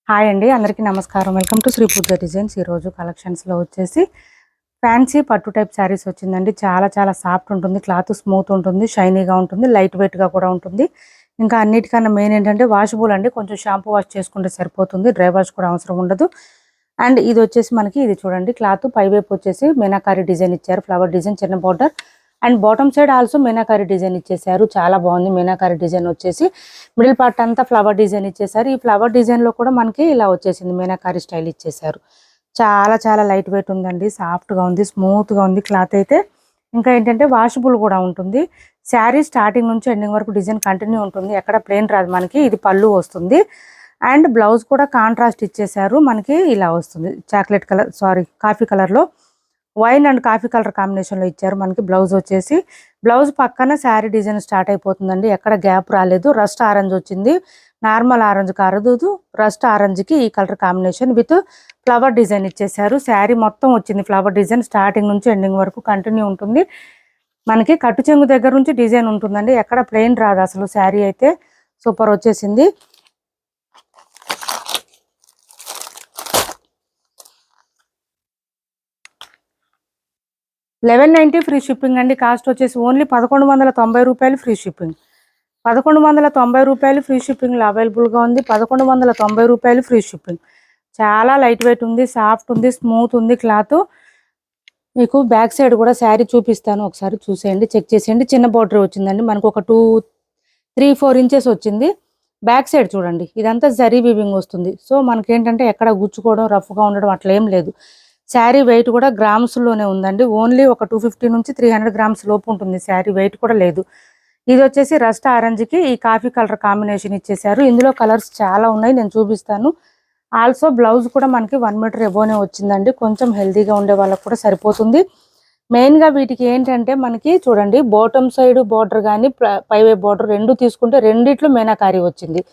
Hi అండి, అందరికీ నమస్కారం. Welcome to Sri Pooja designs. ఈరోజు కలెక్షన్స్లో వచ్చేసి ఫ్యాన్సీ పట్టు టైప్ శారీస్ వచ్చిందండి. చాలా చాలా సాఫ్ట్ ఉంటుంది, క్లాత్ స్మూత్ ఉంటుంది, షైనీగా ఉంటుంది, లైట్ వెయిట్గా కూడా ఉంటుంది. ఇంకా అన్నిటికన్నా మెయిన్ ఏంటంటే వాషబుల్ అండి. కొంచెం షాంపూ వాష్ చేసుకుంటే సరిపోతుంది, డ్రై వాష్ కూడా అవసరం ఉండదు. అండ్ ఇది వచ్చేసి మనకి ఇది చూడండి, క్లాత్ పైవైపు వచ్చేసి మీనాకారి డిజైన్ ఇచ్చారు, ఫ్లవర్ డిజైన్, చిన్న border. And bottom side also meenakari design ఇచ్చేసారు. చాలా బాగుంది. మీనాకారి డిజైన్ వచ్చేసి మిడిల్ పార్ట్ అంతా ఫ్లవర్ డిజైన్ ఇచ్చేసారు. ఈ ఫ్లవర్ డిజైన్ లో కూడా మనకి ఇలా వచ్చేసింది, మీనాకారి స్టైల్ ఇచ్చేసారు. చాలా చాలా లైట్ వెయిట్ ఉందండి, సాఫ్ట్ గా ఉంది, స్మూత్ గా ఉంది క్లాత్ అయితే. ఇంకా ఏంటంటే వాషబుల్ కూడా ఉంటుంది. శారీ స్టార్టింగ్ నుంచి ఎండింగ్ వరకు డిజైన్ కంటిన్యూ ఉంటుంది, ఎక్కడ ప్లెయిన్ రాదు మనకి. ఇది పళ్ళు వస్తుంది. అండ్ బ్లౌజ్ కూడా కాంట్రాస్ట్ ఇచ్చేసారు మనకి. ఇలా వస్తుంది చాక్లెట్ కలర్, కాఫీ కలర్ లో, wine and coffee colour combination లో ఇచ్చారు మనకి. బ్లౌజ్ వచ్చేసి బ్లౌజ్ పక్కన శారీ డిజైన్ స్టార్ట్ అయిపోతుందండి, ఎక్కడ గ్యాప్ రాలేదు. రస్ట్ ఆరెంజ్ వచ్చింది, నార్మల్ ఆరెంజ్ కారదు, రస్ట్ ఆరెంజ్ కి ఈ colour combination with flower design ఇచ్చేసారు. శారీ మొత్తం వచ్చింది ఫ్లవర్ డిజైన్, స్టార్టింగ్ నుంచి ఎండింగ్ వరకు కంటిన్యూ ఉంటుంది మనకి. కట్టు చెంగు దగ్గర నుంచి డిజైన్ ఉంటుందండి, ఎక్కడ ప్లెయిన్ రాదు అసలు. శారీ అయితే సూపర్ వచ్చేసింది. $1190 ఫ్రీ షిప్పింగ్ అండి. కాస్ట్ వచ్చేసి ఓన్లీ ₹1190 ఫ్రీ షిప్పింగ్. ₹1190 ఫ్రీ షిప్పింగ్లో అవైలబుల్గా ఉంది. ₹1190 ఫ్రీ షిప్పింగ్. చాలా లైట్ వెయిట్ ఉంది, సాఫ్ట్ ఉంది, స్మూత్ ఉంది క్లాత్. మీకు బ్యాక్ సైడ్ కూడా శారీ చూపిస్తాను, ఒకసారి చూసేయండి, చెక్ చేసేయండి. చిన్న బార్డర్ వచ్చిందండి మనకు, ఒక 2-3-4 ఇంచెస్ వచ్చింది. బ్యాక్ సైడ్ చూడండి, ఇదంతా జరీ వీవింగ్ వస్తుంది. సో మనకేంటంటే ఎక్కడ గుచ్చుకోవడం, రఫ్గా ఉండడం అట్లా ఏం లేదు. శారీ వెయిట్ కూడా గ్రామ్స్లోనే ఉందండి. ఓన్లీ ఒక 250 నుంచి 300 గ్రామ్స్ లోపు ఉంటుంది శారీ, వెయిట్ కూడా లేదు. ఇది వచ్చేసి రస్ట్ ఆరెంజ్కి ఈ కాఫీ కలర్ కాంబినేషన్ ఇచ్చేసారు. ఇందులో కలర్స్ చాలా ఉన్నాయి, నేను చూపిస్తాను. ఆల్సో బ్లౌజ్ కూడా మనకి 1 మీటర్ ఎబోనే వచ్చిందండి. కొంచెం హెల్తీగా ఉండే వాళ్ళకి కూడా సరిపోతుంది. మెయిన్గా వీటికి ఏంటంటే మనకి చూడండి, బాటమ్ సైడ్ బార్డర్ కానీ పైవైపు బార్డర్ రెండు తీసుకుంటే రెండిట్లో మీనాకారి వచ్చింది.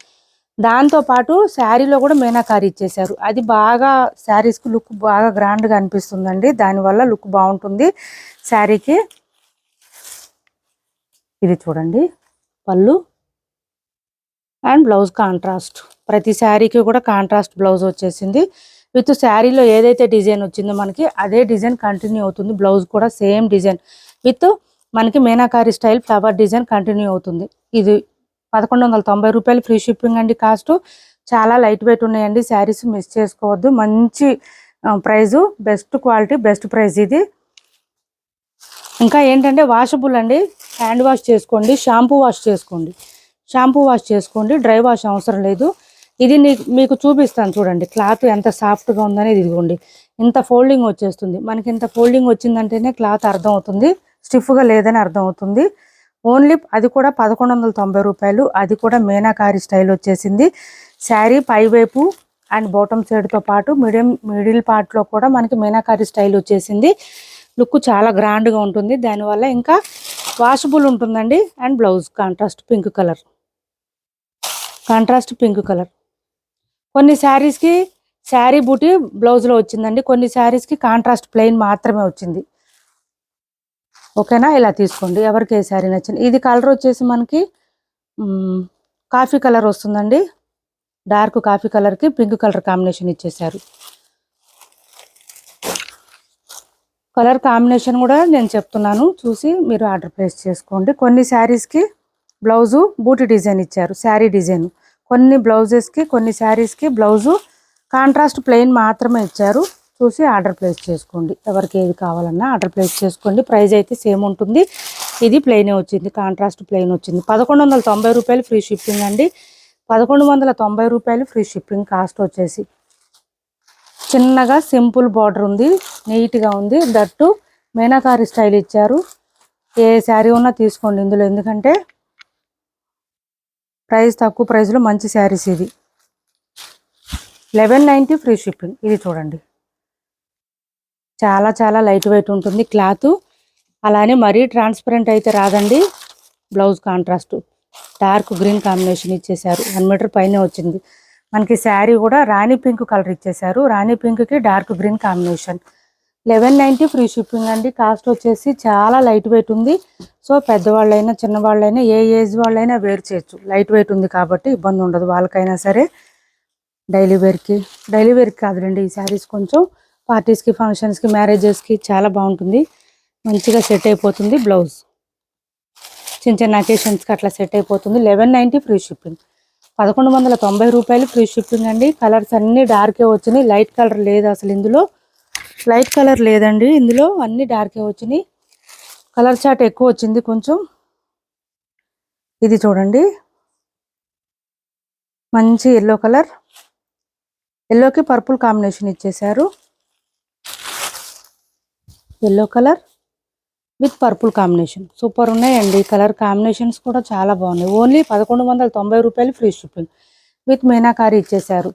దాంతోపాటు శారీలో కూడా మీనాకారి ఇచ్చేసారు. అది బాగా శారీస్కి లుక్ బాగా గ్రాండ్గా అనిపిస్తుందండి, దానివల్ల లుక్ బాగుంటుంది శారీకి. ఇది చూడండి పళ్ళు అండ్ బ్లౌజ్ కాంట్రాస్ట్. ప్రతి శారీకి కూడా కాంట్రాస్ట్ బ్లౌజ్ వచ్చేసింది. విత్ శారీలో ఏదైతే డిజైన్ వచ్చిందో మనకి అదే డిజైన్ కంటిన్యూ అవుతుంది. బ్లౌజ్ కూడా సేమ్ డిజైన్ విత్ మనకి meenakari style flower design continue అవుతుంది. ఇది ₹1190 ఫ్రీ షిప్పింగ్ అండి. కాస్ట్ చాలా లైట్ వెయిట్ ఉన్నాయండి శారీస్, మిస్ చేసుకోవద్దు. మంచి price, best quality, best price ఇది. ఇంకా ఏంటంటే వాషబుల్ అండి, హ్యాండ్ వాష్ చేసుకోండి, షాంపూ వాష్ చేసుకోండి, డ్రై వాష్ అవసరం లేదు. ఇది మీకు చూపిస్తాను చూడండి, క్లాత్ ఎంత సాఫ్ట్గా ఉందనేది. ఇదిగోండి, ఇంత ఫోల్డింగ్ వచ్చేస్తుంది మనకి. ఇంత ఫోల్డింగ్ వచ్చిందంటేనే క్లాత్ అర్థం అవుతుంది, స్టిఫ్గా లేదని అర్థం అవుతుంది. ఓన్లీ అది కూడా ₹1190, అది కూడా మీనాకారి స్టైల్ వచ్చేసింది. శారీ పైవైపు అండ్ బాటమ్ సైడ్తో పాటు మిడిల్ పార్ట్లో కూడా మనకి మీనాకారి స్టైల్ వచ్చేసింది. లుక్ చాలా గ్రాండ్గా ఉంటుంది, దానివల్ల ఇంకా వాషబుల్ ఉంటుందండి. And blouse contrast pink colour. కొన్ని శారీస్కి శారీ బూటీ బ్లౌజ్లో వచ్చిందండి, కొన్ని శారీస్కి కాంట్రాస్ట్ ప్లెయిన్ మాత్రమే వచ్చింది. ఓకేనా, ఇలా తీసుకోండి ఎవరికి ఏ శారీ నచ్చింది. ఇది కలర్ వచ్చేసి మనకి కాఫీ కలర్ వస్తుందండి. డార్క్ కాఫీ కలర్కి పింక్ కలర్ కాంబినేషన్ ఇచ్చేసారు. కలర్ కాంబినేషన్ కూడా నేను చెప్తున్నాను, చూసి మీరు ఆర్డర్ ప్లేస్ చేసుకోండి. కొన్ని శారీస్కి బ్లౌజు బూటీ డిజైన్ ఇచ్చారు, శారీ డిజైన్. కొన్ని బ్లౌజెస్కి, కొన్ని శారీస్కి బ్లౌజు కాంట్రాస్ట్ ప్లెయిన్ మాత్రమే ఇచ్చారు. చూసి ఆర్డర్ ప్లేస్ చేసుకోండి, ఎవరికి ఏది కావాలన్నా ఆర్డర్ ప్లేస్ చేసుకోండి. ప్రైస్ అయితే సేమ్ ఉంటుంది. ఇది ప్లెయినే వచ్చింది, కాంట్రాస్ట్ ప్లెయిన్ వచ్చింది. ₹1190 ఫ్రీ షిప్పింగ్ అండి. ₹1190 ఫ్రీ షిప్పింగ్. కాస్ట్ వచ్చేసి చిన్నగా సింపుల్ బార్డర్ ఉంది, నీట్గా ఉంది. దట్టు మీనాకారి స్టైల్ ఇచ్చారు. ఏ శారీ ఉన్నా తీసుకోండి ఇందులో, ఎందుకంటే ప్రైస్ తక్కువ ప్రైస్లో మంచి శారీస్ ఇది. 1190 ఫ్రీ షిప్పింగ్. ఇది చూడండి, చాలా చాలా లైట్ వెయిట్ ఉంటుంది క్లాత్. అలానే మరీ ట్రాన్స్పరెంట్ అయితే రాదండి. Blouse contrast dark green combination ఇచ్చేసారు, 1 మీటర్ పైనే వచ్చింది మనకి. శారీ కూడా రాణి పింక్ కలర్ ఇచ్చేసారు, రాణి పింక్కి dark green combination. 1190 free shipping అండి. కాస్ట్ వచ్చేసి చాలా లైట్ వెయిట్ ఉంది. సో పెద్దవాళ్ళైనా చిన్నవాళ్ళైనా ఏ ఏజ్ వాళ్ళైనా వేర్ చేయొచ్చు, లైట్ వెయిట్ ఉంది కాబట్టి ఇబ్బంది ఉండదు వాళ్ళకైనా సరే. డైలీ వేర్కి కాదులేండి, ఈ శారీస్ కొంచెం పార్టీస్కి, ఫంక్షన్స్కి, మ్యారేజెస్కి చాలా బాగుంటుంది, మంచిగా సెట్ అయిపోతుంది. బ్లౌజ్ చిన్న చిన్న అకేషన్స్కి అట్లా సెట్ అయిపోతుంది. 1190 ఫ్రీ షిప్పింగ్, 1190 రూపాయలు ఫ్రీ షిప్పింగ్ అండి. కలర్స్ అన్నీ డార్కే వచ్చినాయి, లైట్ కలర్ లేదు అసలు ఇందులో, లైట్ కలర్ లేదండి ఇందులో, అన్నీ డార్కే వచ్చినాయి. కలర్ చాట్ ఎక్కువ వచ్చింది కొంచెం. ఇది చూడండి, మంచి ఎల్లో కలర్, ఎల్లోకి పర్పుల్ కాంబినేషన్ ఇచ్చేసారు. Yellow colour with purple combination super ఉన్నాయండి. కలర్ కాంబినేషన్స్ కూడా చాలా బాగున్నాయి. ఓన్లీ 1190 రూపాయలు ఫ్రీ షిప్పింగ్ విత్ మీనాకారి ఇచ్చేసారు.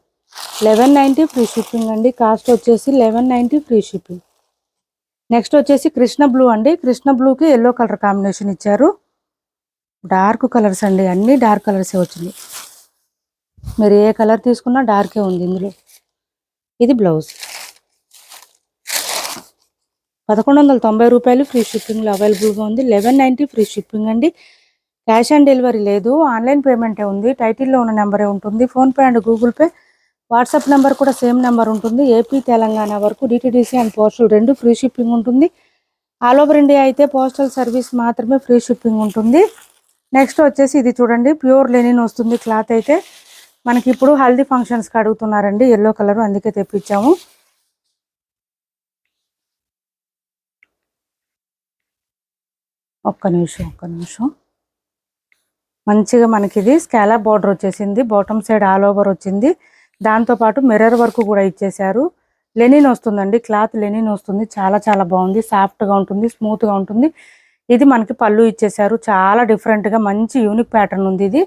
1190 ఫ్రీ షిప్పింగ్ అండి. కాస్ట్ వచ్చేసి 1190 ఫ్రీ షిప్పింగ్. నెక్స్ట్ వచ్చేసి కృష్ణ బ్లూ అండి. కృష్ణ బ్లూకి ఎల్లో కలర్ కాంబినేషన్ ఇచ్చారు. డార్క్ కలర్స్ అండి, అన్నీ డార్క్ కలర్సే వచ్చినాయి. మీరు ఏ కలర్ తీసుకున్నా డార్కే ఉంది ఇందులో. ఇది బ్లౌజ్ 1190 రూపాయలు ఫ్రీ షిప్పింగ్లో అవైలబుల్గా ఉంది. 1190 ఫ్రీ షిప్పింగ్ అండి. క్యాష్ ఆన్ డెలివరీ లేదు, ఆన్లైన్ పేమెంటే ఉంది. టైటిల్లో ఉన్న నెంబరే ఉంటుంది. PhonePe and Google Pay, WhatsApp number కూడా సేమ్ నెంబర్ ఉంటుంది. ఏపీ తెలంగాణ వరకు DTDC and postal 2 free shipping ఉంటుంది. ఆల్ ఓవర్ ఇండియా అయితే పోస్టల్ సర్వీస్ మాత్రమే ఫ్రీ షిప్పింగ్ ఉంటుంది. నెక్స్ట్ వచ్చేసి ఇది చూడండి, ప్యూర్ లెనిన్ వస్తుంది క్లాత్ అయితే. మనకి ఇప్పుడు హల్దీ ఫంక్షన్స్కి అడుగుతున్నారండి ఎల్లో కలర్, అందుకే తెప్పించాము. ఒక్క నిమిషం. మంచిగా మనకి ఇది స్కాలప్ బార్డర్ వచ్చేసింది, బాటమ్ సైడ్ ఆల్ ఓవర్ వచ్చింది. దాంతోపాటు మిర్రర్ వర్క్ కూడా ఇచ్చేసారు. లెనిన్ వస్తుందండి, క్లాత్ లెనిన్ వస్తుంది. చాలా చాలా బాగుంది, సాఫ్ట్గా ఉంటుంది, స్మూత్గా ఉంటుంది. ఇది మనకి పళ్ళు ఇచ్చేసారు. చాలా డిఫరెంట్గా మంచి యూనిక్ ప్యాటర్న్ ఉంది ఇది.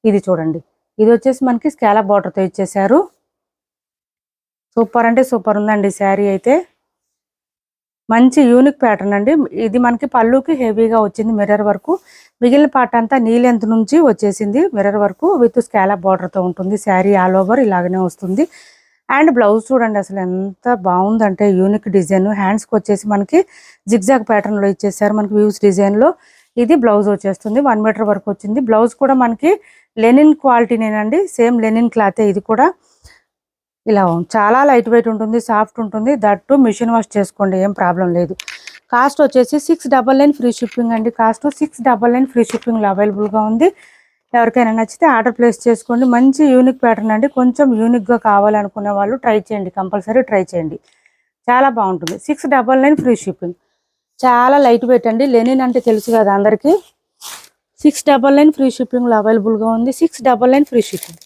ఇది చూడండి, ఇది వచ్చేసి మనకి స్కాలప్ బార్డర్తో ఇచ్చేసారు. సూపర్ అంటే సూపర్ ఉందండి శారీ అయితే. మంచి యూనిక్ ప్యాటర్న్ అండి. ఇది మనకి పళ్ళుకి హెవీగా వచ్చింది మిర్రర్ వర్క్. మిగిలిన పార్ట్ అంతా నీ లెంత్ నుంచి వచ్చేసింది మిర్రర్ వర్క్ విత్ స్కాలప్ బార్డర్తో ఉంటుంది. శారీ ఆల్ ఓవర్ ఇలాగనే వస్తుంది. అండ్ బ్లౌజ్ చూడండి అసలు ఎంత బాగుందంటే, యూనిక్ డిజైన్. హ్యాండ్స్కి వచ్చేసి మనకి జిగ్జాగ్ ప్యాటర్న్లో ఇచ్చేసారు, మనకి వ్యూస్ డిజైన్లో. ఇది బ్లౌజ్ వచ్చేస్తుంది, 1 మీటర్ వరకు వచ్చింది. బ్లౌజ్ కూడా మనకి లెనిన్ క్వాలిటీనేనండి, సేమ్ లెనిన్ క్లాతే ఇది కూడా. ఇలా చాలా లైట్ వెయిట్ ఉంటుంది, సాఫ్ట్ ఉంటుంది. దట్టు మిషన్ వాష్ చేసుకోండి, ఏం ప్రాబ్లం లేదు. కాస్ట్ వచ్చేసి 699 ఫ్రీ షిప్పింగ్ అండి. కాస్ట్ 699 ఫ్రీ షిప్పింగ్లో అవైలబుల్గా ఉంది. ఎవరికైనా నచ్చితే ఆర్డర్ ప్లేస్ చేసుకోండి. మంచి యూనిక్ ప్యాటర్న్ అండి. కొంచెం యూనిక్గా కావాలనుకునే వాళ్ళు ట్రై చేయండి, కంపల్సరీ ట్రై చేయండి, చాలా బాగుంటుంది. 699 ఫ్రీ షిప్పింగ్. చాలా లైట్ వెయిట్ అండి, లెనిన్ అంటే తెలుసు కదా అందరికీ. 699 ఫ్రీ షిప్పింగ్లో అవైలబుల్గా ఉంది. 699 ఫ్రీ షిప్పింగ్.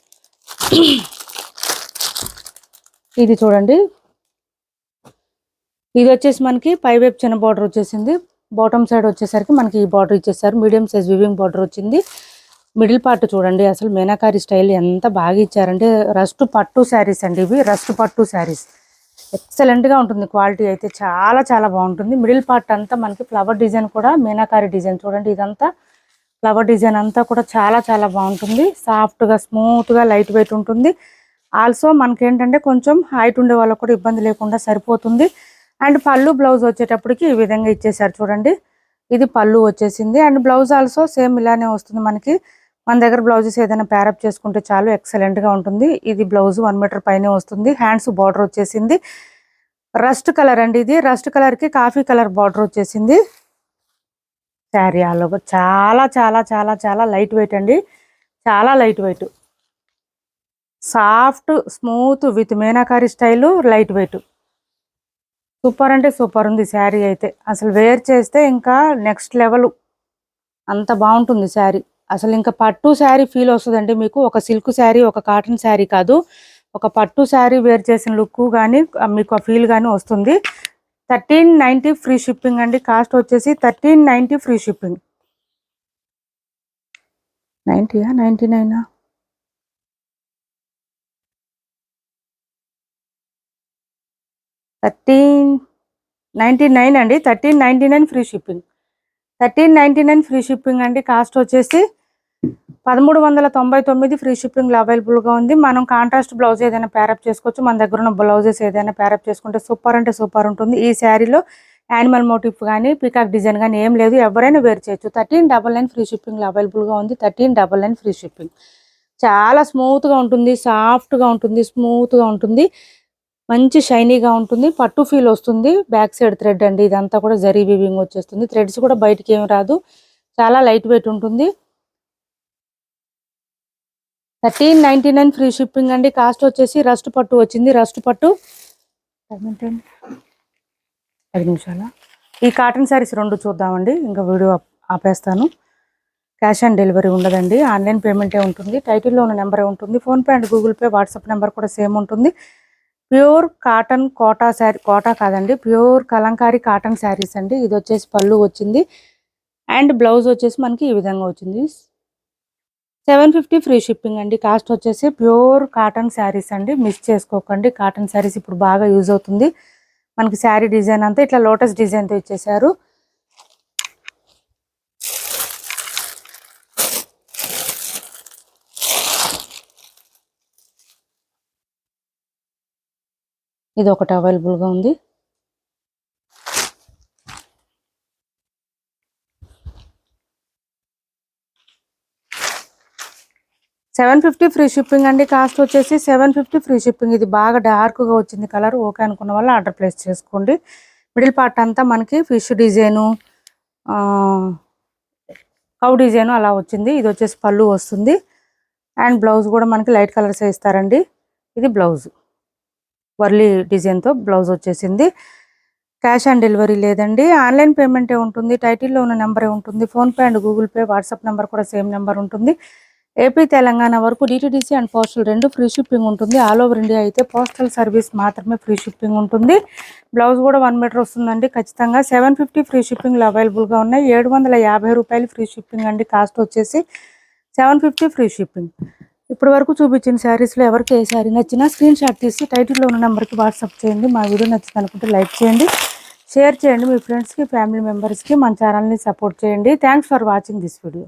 ఇది చూడండి, ఇది వచ్చేసి మనకి పై వైపు చిన్న బార్డర్ వచ్చేసింది. బాటమ్ సైడ్ వచ్చేసరికి మనకి ఈ బార్డర్ ఇచ్చేసారు. మీడియం సైజ్ వివింగ్ బార్డర్ వచ్చింది. మిడిల్ పార్ట్ చూడండి, అసలు మీనాకారి స్టైల్ ఎంత బాగా ఇచ్చారంటే. రస్ట్ పట్టు శారీస్ అండి ఇవి, రస్ట్ పట్టు శారీస్. ఎక్సలెంట్గా ఉంటుంది క్వాలిటీ అయితే, చాలా చాలా బాగుంటుంది. మిడిల్ పార్ట్ అంతా మనకి ఫ్లవర్ డిజైన్ కూడా మీనాకారి డిజైన్ చూడండి. ఇదంతా ఫ్లవర్ డిజైన్ అంతా కూడా చాలా చాలా బాగుంటుంది. సాఫ్ట్గా, స్మూత్గా, లైట్ వెయిట్ ఉంటుంది. ఆల్సో మనకి ఏంటంటే కొంచెం హైట్ ఉండే వాళ్ళకు కూడా ఇబ్బంది లేకుండా సరిపోతుంది. అండ్ పళ్ళు బ్లౌజ్ వచ్చేటప్పటికి ఈ విధంగా ఇచ్చేసారు చూడండి. ఇది పళ్ళు వచ్చేసింది. అండ్ బ్లౌజ్ ఆల్సో సేమ్ ఇలానే వస్తుంది మనకి. మన దగ్గర బ్లౌజెస్ ఏదైనా ప్యారప్ చేసుకుంటే చాలు, ఎక్సలెంట్గా ఉంటుంది. ఇది బ్లౌజ్ 1 మీటర్ పైనే వస్తుంది. హ్యాండ్స్ బార్డర్ వచ్చేసింది. రస్ట్ కలర్ అండి ఇది. రస్ట్ కలర్కి కాఫీ కలర్ బార్డర్ వచ్చేసింది. శారీ ఆల్ ఓవర్ చాలా చాలా చాలా చాలా లైట్ వెయిట్ అండి, చాలా light wait, soft, smooth with meenakari style, light weight. Super అంటే సూపర్ ఉంది శారీ అయితే. అసలు వేర్ చేస్తే ఇంకా నెక్స్ట్ లెవెల్, అంత బాగుంటుంది శారీ. అసలు ఇంకా పట్టు శారీ ఫీల్ వస్తుందండి మీకు. ఒక సిల్క్ శారీ, ఒక కాటన్ శారీ కాదు, ఒక పట్టు శారీ వేర్ చేసిన లుక్ కానీ మీకు ఆ ఫీల్ కానీ వస్తుంది. 1390 ఫ్రీ షిప్పింగ్ అండి. కాస్ట్ వచ్చేసి 1390 ఫ్రీ షిప్పింగ్. 90యా 99ఆ? 1399 అండి. 1399 ఫ్రీ షిప్పింగ్. 1399 ఫ్రీ షిప్పింగ్ అండి. కాస్ట్ వచ్చేసి 1399 ఫ్రీ షిప్పింగ్లో అవైలబుల్గా ఉంది. మనం కాంట్రాస్ట్ బ్లౌజ్ ఏదైనా ప్యారప్ చేసుకోవచ్చు. మన దగ్గర ఉన్న బ్లౌజెస్ ఏదైనా ప్యారప్ చేసుకుంటే సూపర్ అంటే సూపర్ ఉంటుంది. ఈ శారీలో యానిమల్ మోటివ్ కానీ పికాక్ డిజైన్ కానీ ఏం లేదు, ఎవరైనా వేర్ చేయొచ్చు. 1399 ఫ్రీ షిప్పింగ్లో అవైలబుల్గా ఉంది. 1399 ఫ్రీ షిప్పింగ్. చాలా స్మూత్గా ఉంటుంది, సాఫ్ట్గా ఉంటుంది, స్మూత్గా ఉంటుంది, మంచి షైనీగా ఉంటుంది. పట్టు ఫీల్ వస్తుంది. బ్యాక్ సైడ్ థ్రెడ్ అండి, ఇదంతా కూడా జరీ వీవింగ్ వచ్చేస్తుంది. థ్రెడ్స్ కూడా బయటికి ఏమి రాదు, చాలా లైట్ వెయిట్ ఉంటుంది. 1399 ఫ్రీ షిప్పింగ్ అండి. కాస్ట్ వచ్చేసి రస్ట్ పట్టు వచ్చింది. రస్ట్ పట్టు 5 నిమిషాల. ఈ కాటన్ శారీస్ 2 చూద్దామండి, ఇంకా వీడియో ఆపేస్తాను. క్యాష్ ఆన్ డెలివరీ ఉండదండి, ఆన్లైన్ పేమెంటే ఉంటుంది. టైటిల్లో ఉన్న నెంబరే ఉంటుంది. PhonePe and Google Pay, WhatsApp number కూడా సేమ్ ఉంటుంది. ప్యూర్ కాటన్ కోటా శారీ, కోటా కాదండి, ప్యూర్ కలంకారీ కాటన్ శారీస్ అండి. ఇది వచ్చేసి పళ్ళు వచ్చింది అండ్ బ్లౌజ్ వచ్చేసి మనకి ఈ విధంగా వచ్చింది. 750 ఫ్రీ షిప్పింగ్ అండి. కాస్ట్ వచ్చేసి ప్యూర్ కాటన్ శారీస్ అండి, మిస్ చేసుకోకండి. కాటన్ శారీస్ ఇప్పుడు బాగా యూజ్ అవుతుంది. మనకి శారీ డిజైన్ అంతా ఇట్లా లోటస్ డిజైన్తో ఇచ్చేసారు. ఇది ఒకటి అవైలబుల్గా ఉంది. $750 ఫ్రీ షిప్పింగ్ అండి. కాస్ట్ వచ్చేసి 750 ఫ్రీ షిప్పింగ్. ఇది బాగా డార్క్గా వచ్చింది కలర్, ఓకే అనుకున్న వాళ్ళు ఆర్డర్ ప్లేస్ చేసుకోండి. మిడిల్ పార్ట్ అంతా మనకి ఫిష్ డిజైను, కౌ డిజైను అలా వచ్చింది. ఇది వచ్చేసి పళ్ళు వస్తుంది అండ్ బ్లౌజ్ కూడా మనకి లైట్ కలర్స్ ఇస్తారండి. ఇది బ్లౌజ్ వర్లీ డిజైన్తో బ్లౌజ్ వచ్చేసింది. క్యాష్ ఆన్ డెలివరీ లేదండి, ఆన్లైన్ పేమెంటే ఉంటుంది. టైటిల్లో ఉన్న నెంబరే ఉంటుంది. PhonePe and Google Pay, WhatsApp number కూడా సేమ్ నెంబర్ ఉంటుంది. ఏపీ తెలంగాణ వరకు DTDC and postal 2 free shipping ఉంటుంది. ఆల్ ఓవర్ ఇండియా అయితే పోస్టల్ సర్వీస్ మాత్రమే ఫ్రీ షిప్పింగ్ ఉంటుంది. బ్లౌజ్ కూడా 1 మీటర్ వస్తుందండి ఖచ్చితంగా. 750 ఫ్రీ షిప్పింగ్లు అవైలబుల్గా ఉన్నాయి. $750 ఫ్రీ షిప్పింగ్ అండి. కాస్ట్ వచ్చేసి 750 ఫ్రీ షిప్పింగ్. ఇప్పటి వరకు చూపించిన శారీస్లో ఎవరికి ఏ శారీ నచ్చినా స్క్రీన్ షాట్ తీసి టైటిల్లో ఉన్న నెంబర్కి వాట్సాప్ చేయండి. మా వీడియో నచ్చింది అనుకుంటే లైక్ చేయండి, షేర్ చేయండి మీ ఫ్రెండ్స్కి, ఫ్యామిలీ మెంబర్స్కి. మన ఛానల్ని సపోర్ట్ చేయండి. Thanks for watching this video.